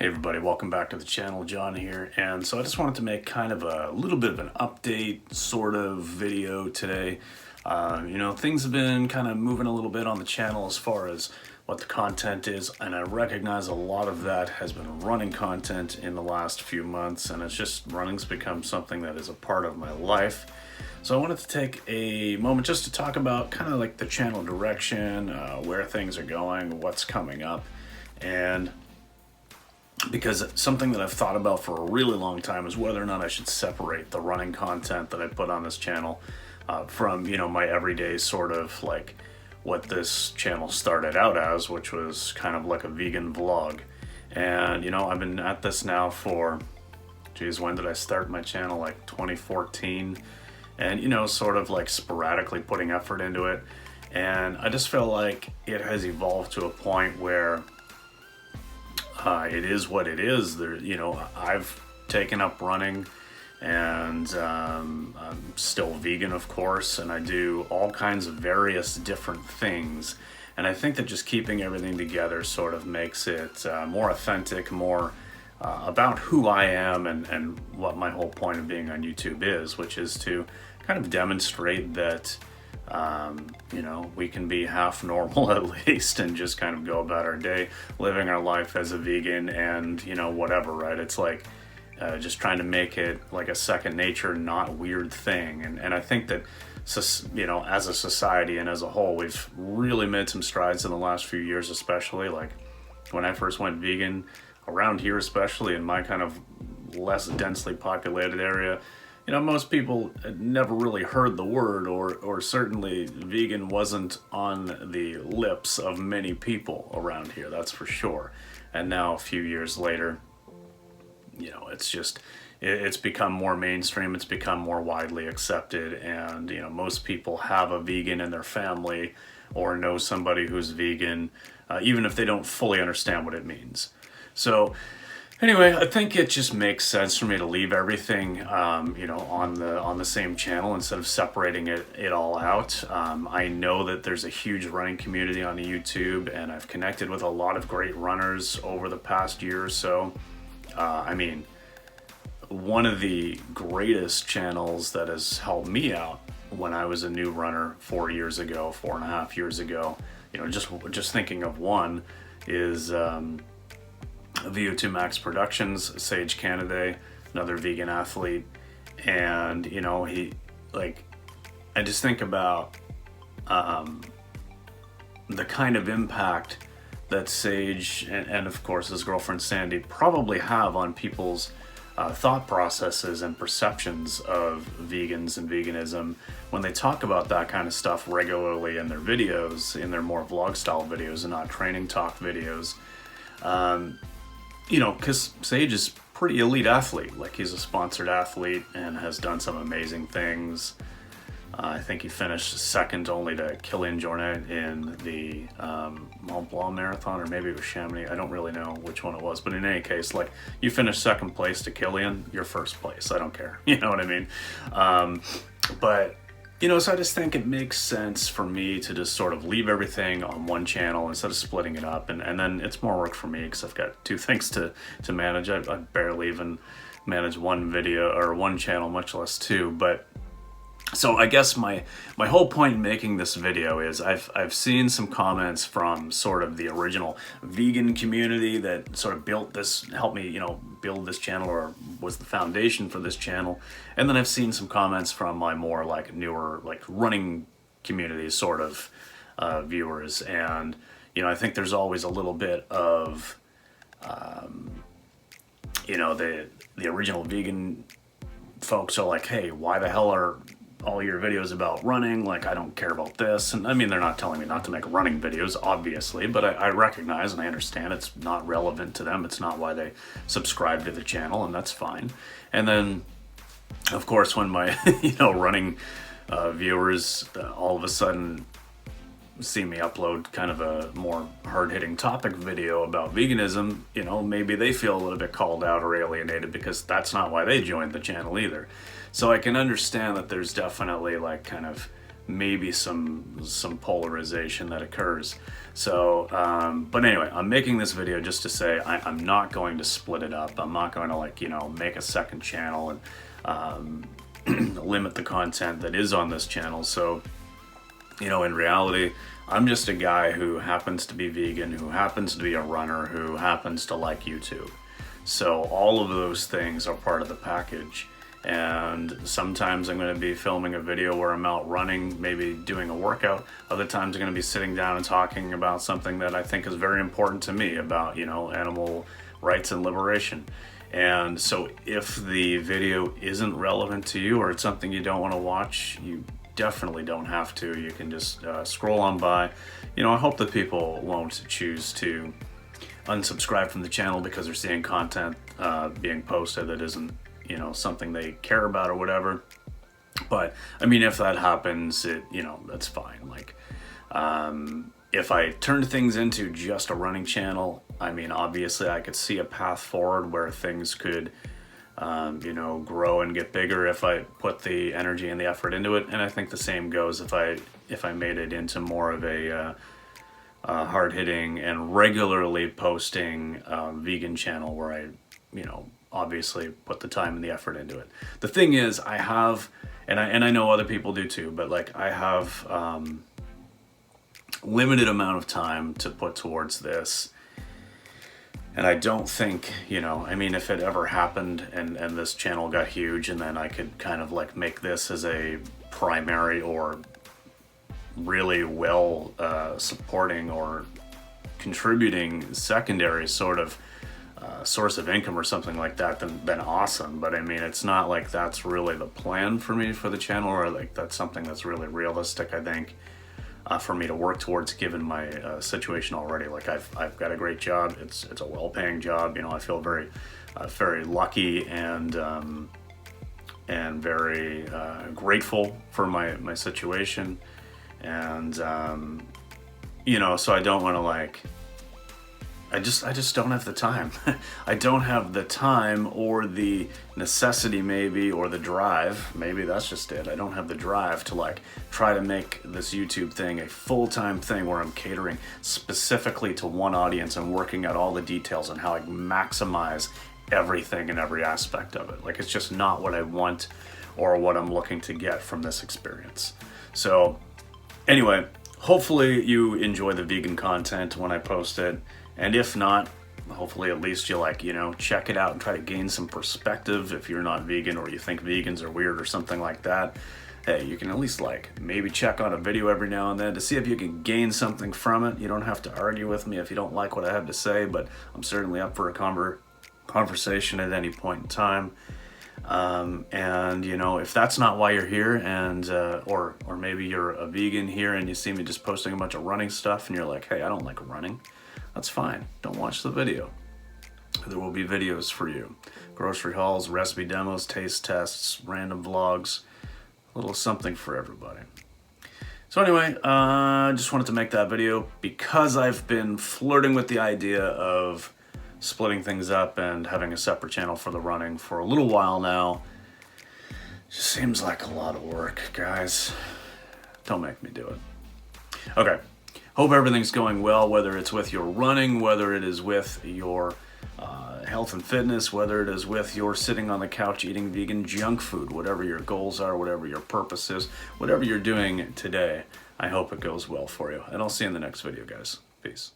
Hey everybody, welcome back to the channel. John here. And so I just wanted to make kind of a little bit of an update sort of video today. Things have been kind of moving a little bit on the channel as far as what the content is, and I recognize a lot of that has been running content in the last few months, and it's just running's become something that is a part of my life. So I wanted to take a moment just to talk about kind of like the channel direction, where things are going, what's coming up, and because something that I've thought about for a really long time is whether or not I should separate the running content that I put on this channel from, my everyday sort of like what this channel started out as, which was kind of like a vegan vlog. And, I've been at this now for, when did I start my channel? Like 2014. And, sort of like sporadically putting effort into it. And I just feel like it has evolved to a point where it is what it is. I've taken up running, and I'm still vegan, of course, and I do all kinds of various different things. And I think that just keeping everything together sort of makes it more authentic, more about who I am and what my whole point of being on YouTube is, which is to kind of demonstrate that we can be half normal at least and just kind of go about our day living our life as a vegan and, whatever, right? It's like just trying to make it like a second nature, not weird thing. And I think that, as a society and as a whole, we've really made some strides in the last few years, especially like when I first went vegan around here, especially in my kind of less densely populated area. Most people never really heard the word, or certainly vegan wasn't on the lips of many people around here, that's for sure. And now a few years later, it's become more mainstream, it's become more widely accepted, and most people have a vegan in their family or know somebody who's vegan, even if they don't fully understand what it means. So anyway, I think it just makes sense for me to leave everything, on the same channel instead of separating it all out. I know that there's a huge running community on YouTube, and I've connected with a lot of great runners over the past year or so. One of the greatest channels that has helped me out when I was a new runner 4.5 years ago, just thinking of one, is VO2 Max Productions, Sage Canaday, another vegan athlete. And I just think about the kind of impact that Sage and of course his girlfriend Sandy probably have on people's thought processes and perceptions of vegans and veganism when they talk about that kind of stuff regularly in their videos, in their more vlog style videos and not training talk videos. Because Sage is pretty elite athlete. Like, he's a sponsored athlete and has done some amazing things. I think he finished second only to Kilian Jornet in the Mont Blanc Marathon, or maybe it was Chamonix. I don't really know which one it was. But in any case, like, you finish second place to Kilian, you're first place. I don't care. You know what I mean? So I just think it makes sense for me to just sort of leave everything on one channel instead of splitting it up. And then it's more work for me because I've got two things to manage. I barely even manage one video or one channel, much less two. But so I guess my whole point in making this video is I've seen some comments from sort of the original vegan community that sort of helped me, build this channel, or was the foundation for this channel. And then I've seen some comments from my more like newer, like running community sort of viewers. And, I think there's always a little bit of, the original vegan folks are like, hey, why the hell are all your videos about running? Like, I don't care about this. And I mean, they're not telling me not to make running videos, obviously, but I recognize and I understand it's not relevant to them. It's not why they subscribe to the channel, and that's fine. And then, of course, when my, running viewers all of a sudden see me upload kind of a more hard-hitting topic video about veganism, maybe they feel a little bit called out or alienated because that's not why they joined the channel either. So I can understand that there's definitely like kind of maybe some polarization that occurs. So, but anyway, I'm making this video just to say I'm not going to split it up. I'm not going to, like, you know, make a second channel and limit the content that is on this channel. So, you know, in reality, I'm just a guy who happens to be vegan, who happens to be a runner, who happens to like YouTube. So all of those things are part of the package. And sometimes I'm going to be filming a video where I'm out running, maybe doing a workout. Other times I'm going to be sitting down and talking about something that I think is very important to me, about, you know, animal rights and liberation. And so if the video isn't relevant to you, or it's something you don't want to watch, you definitely don't have to. You can just scroll on by. You know, I hope that people won't choose to unsubscribe from the channel because they're seeing content being posted that isn't, you know, something they care about or whatever. But I mean, if that happens, you know, that's fine. Like, if I turned things into just a running channel, I mean, obviously I could see a path forward where things could, you know, grow and get bigger if I put the energy and the effort into it. And I think the same goes if I made it into more of a hard-hitting and regularly posting vegan channel where I, you know, obviously put the time and the effort into it. The thing is, I have, and I know other people do too, but like, I have limited amount of time to put towards this. And I don't think, you know, I mean, if it ever happened and this channel got huge, and then I could kind of like make this as a primary or really well supporting or contributing secondary sort of source of income or something like that, then awesome. But I mean, it's not like that's really the plan for me for the channel, or like that's something that's really realistic, I think, for me to work towards, given my situation already. Like, I've got a great job. It's a well-paying job. You know, I feel very very lucky and very grateful for my situation. And you know, so I don't want to, like, I just don't have the time. I don't have the time, or the necessity maybe, or the drive. Maybe that's just it. I don't have the drive to, like, try to make this YouTube thing a full-time thing where I'm catering specifically to one audience and working out all the details on how I maximize everything and every aspect of it. Like, it's just not what I want or what I'm looking to get from this experience. So anyway, hopefully you enjoy the vegan content when I post it. And if not, hopefully at least you, like, you know, check it out and try to gain some perspective. If you're not vegan, or you think vegans are weird or something like that, hey, you can at least, like, maybe check on a video every now and then to see if you can gain something from it. You don't have to argue with me if you don't like what I have to say, but I'm certainly up for a conversation at any point in time. And you know, if that's not why you're here, and or maybe you're a vegan here and you see me just posting a bunch of running stuff and you're like, hey, I don't like running, that's fine. Don't watch the video. There will be videos for you. Grocery hauls, recipe demos, taste tests, random vlogs, a little something for everybody. So anyway, I just wanted to make that video because I've been flirting with the idea of splitting things up and having a separate channel for the running for a little while now. Just seems like a lot of work, guys. Don't make me do it. Okay, hope everything's going well, whether it's with your running, whether it is with your health and fitness, whether it is with your sitting on the couch eating vegan junk food, whatever your goals are, whatever your purpose is, whatever you're doing today, I hope it goes well for you. And I'll see you in the next video, guys. Peace.